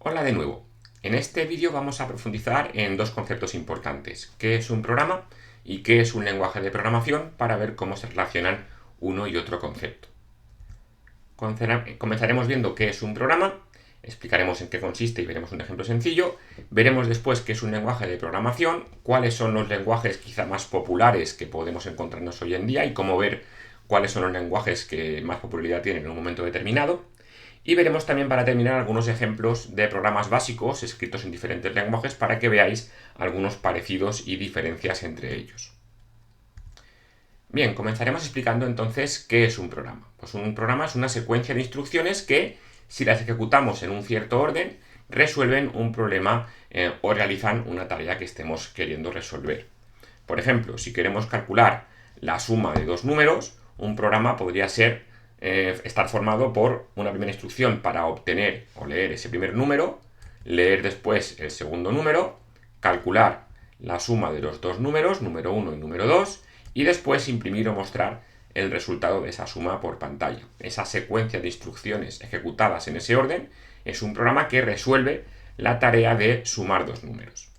Hola de nuevo. En este vídeo vamos a profundizar en dos conceptos importantes: qué es un programa y qué es un lenguaje de programación, para ver cómo se relacionan uno y otro concepto. Comenzaremos viendo qué es un programa, explicaremos en qué consiste y veremos un ejemplo sencillo. Veremos después qué es un lenguaje de programación, cuáles son los lenguajes quizá más populares que podemos encontrarnos hoy en día y cómo ver cuáles son los lenguajes que más popularidad tienen en un momento determinado. Y veremos también, para terminar, algunos ejemplos de programas básicos escritos en diferentes lenguajes para que veáis algunos parecidos y diferencias entre ellos. Bien, comenzaremos explicando entonces qué es un programa. Pues un programa es una secuencia de instrucciones que, si las ejecutamos en un cierto orden, resuelven un problema o realizan una tarea que estemos queriendo resolver. Por ejemplo, si queremos calcular la suma de dos números, un programa podría estar formado por una primera instrucción para obtener o leer ese primer número, leer después el segundo número, calcular la suma de los dos números, número 1 y número 2, y después imprimir o mostrar el resultado de esa suma por pantalla. Esa secuencia de instrucciones ejecutadas en ese orden es un programa que resuelve la tarea de sumar dos números.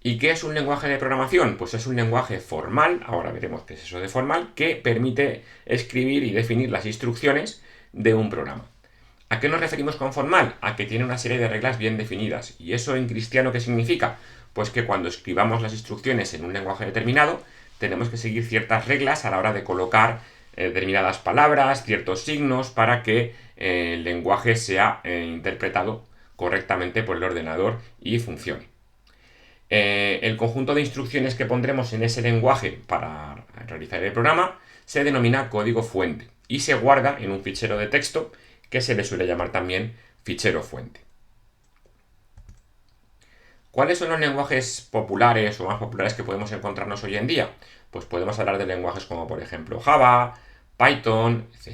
¿Y qué es un lenguaje de programación? Pues es un lenguaje formal, ahora veremos qué es eso de formal, que permite escribir y definir las instrucciones de un programa. ¿A qué nos referimos con formal? A que tiene una serie de reglas bien definidas. ¿Y eso en cristiano qué significa? Pues que cuando escribamos las instrucciones en un lenguaje determinado, tenemos que seguir ciertas reglas a la hora de colocar determinadas palabras, ciertos signos, para que el lenguaje sea interpretado correctamente por el ordenador y funcione. El conjunto de instrucciones que pondremos en ese lenguaje para realizar el programa se denomina código fuente y se guarda en un fichero de texto que se le suele llamar también fichero fuente. ¿Cuáles son los lenguajes populares o más populares que podemos encontrarnos hoy en día? Pues podemos hablar de lenguajes como, por ejemplo, Java, Python, C#,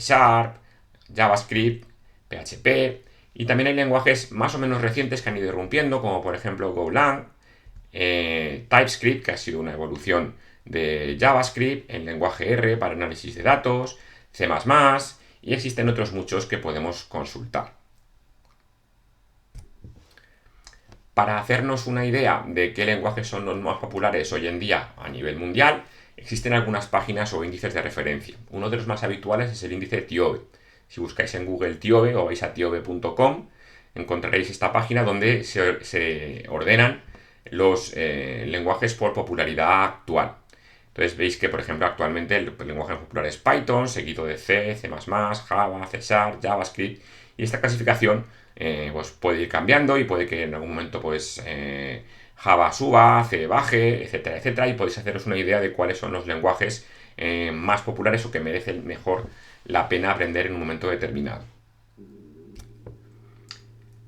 JavaScript, PHP, y también hay lenguajes más o menos recientes que han ido irrumpiendo, como por ejemplo Golang, TypeScript, que ha sido una evolución de JavaScript, el lenguaje R para análisis de datos, C++, y existen otros muchos que podemos consultar. Para hacernos una idea de qué lenguajes son los más populares hoy en día a nivel mundial, existen algunas páginas o índices de referencia. Uno de los más habituales es el índice TIOBE. Si buscáis en Google TIOBE o vais a tiobe.com, encontraréis esta página donde se ordenan los lenguajes por popularidad actual. Entonces veis que, por ejemplo, actualmente el lenguaje más popular es Python, seguido de C, C++, Java, C#, JavaScript, y esta clasificación pues puede ir cambiando y puede que en algún momento Java suba, C baje, etcétera, etcétera, y podéis haceros una idea de cuáles son los lenguajes más populares o que merecen mejor la pena aprender en un momento determinado.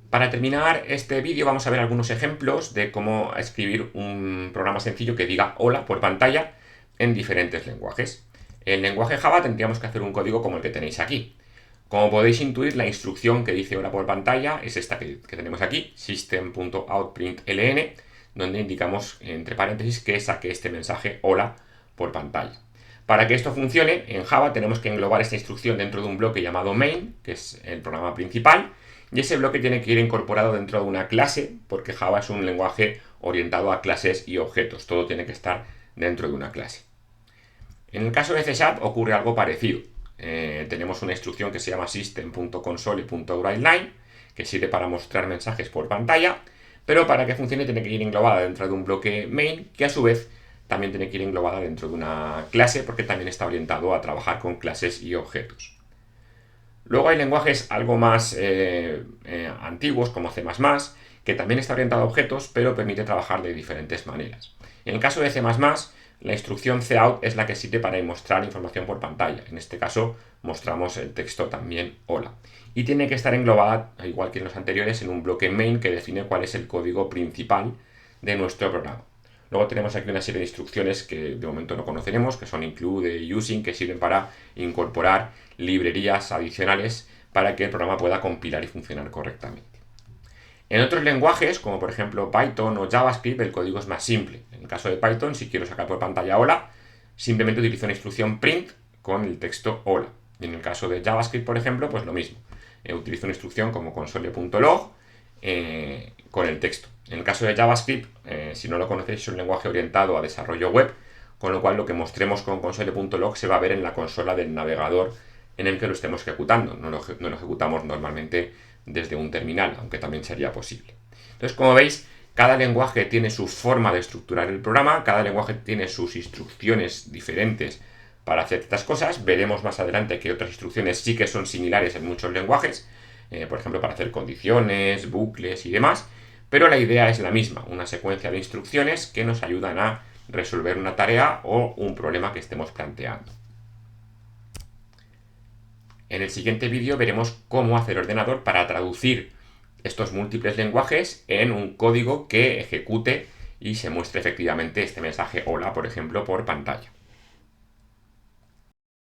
Para terminar este vídeo vamos a ver algunos ejemplos de cómo escribir un programa sencillo que diga hola por pantalla en diferentes lenguajes. En lenguaje Java tendríamos que hacer un código como el que tenéis aquí. Como podéis intuir, la instrucción que dice hola por pantalla es esta que tenemos aquí, system.out.println, donde indicamos entre paréntesis que saque este mensaje hola por pantalla. Para que esto funcione, en Java tenemos que englobar esta instrucción dentro de un bloque llamado main, que es el programa principal, y ese bloque tiene que ir incorporado dentro de una clase, porque Java es un lenguaje orientado a clases y objetos. Todo tiene que estar dentro de una clase. En el caso de C# ocurre algo parecido. Tenemos una instrucción que se llama system.console.writeLine, que sirve para mostrar mensajes por pantalla, pero para que funcione tiene que ir englobada dentro de un bloque main, que a su vez también tiene que ir englobada dentro de una clase, porque también está orientado a trabajar con clases y objetos. Luego hay lenguajes algo más antiguos, como C++, que también está orientado a objetos, pero permite trabajar de diferentes maneras. En el caso de C++, la instrucción cout es la que sirve para mostrar información por pantalla. En este caso mostramos el texto también hola. Y tiene que estar englobada, igual que en los anteriores, en un bloque main que define cuál es el código principal de nuestro programa. Luego tenemos aquí una serie de instrucciones que de momento no conoceremos, que son include y using, que sirven para incorporar librerías adicionales para que el programa pueda compilar y funcionar correctamente. En otros lenguajes, como por ejemplo Python o JavaScript, el código es más simple. En el caso de Python, si quiero sacar por pantalla hola, simplemente utilizo una instrucción print con el texto hola. Y en el caso de JavaScript, por ejemplo, pues lo mismo. utilizo una instrucción como console.log con el texto. En el caso de JavaScript, si no lo conocéis, es un lenguaje orientado a desarrollo web, con lo cual lo que mostremos con console.log se va a ver en la consola del navegador en el que lo estemos ejecutando. No lo ejecutamos normalmente desde un terminal, aunque también sería posible. Entonces, como veis, cada lenguaje tiene su forma de estructurar el programa, cada lenguaje tiene sus instrucciones diferentes para hacer estas cosas. Veremos más adelante que otras instrucciones sí que son similares en muchos lenguajes, por ejemplo, para hacer condiciones, bucles y demás, pero la idea es la misma, una secuencia de instrucciones que nos ayudan a resolver una tarea o un problema que estemos planteando. En el siguiente vídeo veremos cómo hacer el ordenador para traducir estos múltiples lenguajes en un código que ejecute y se muestre efectivamente este mensaje hola, por ejemplo, por pantalla.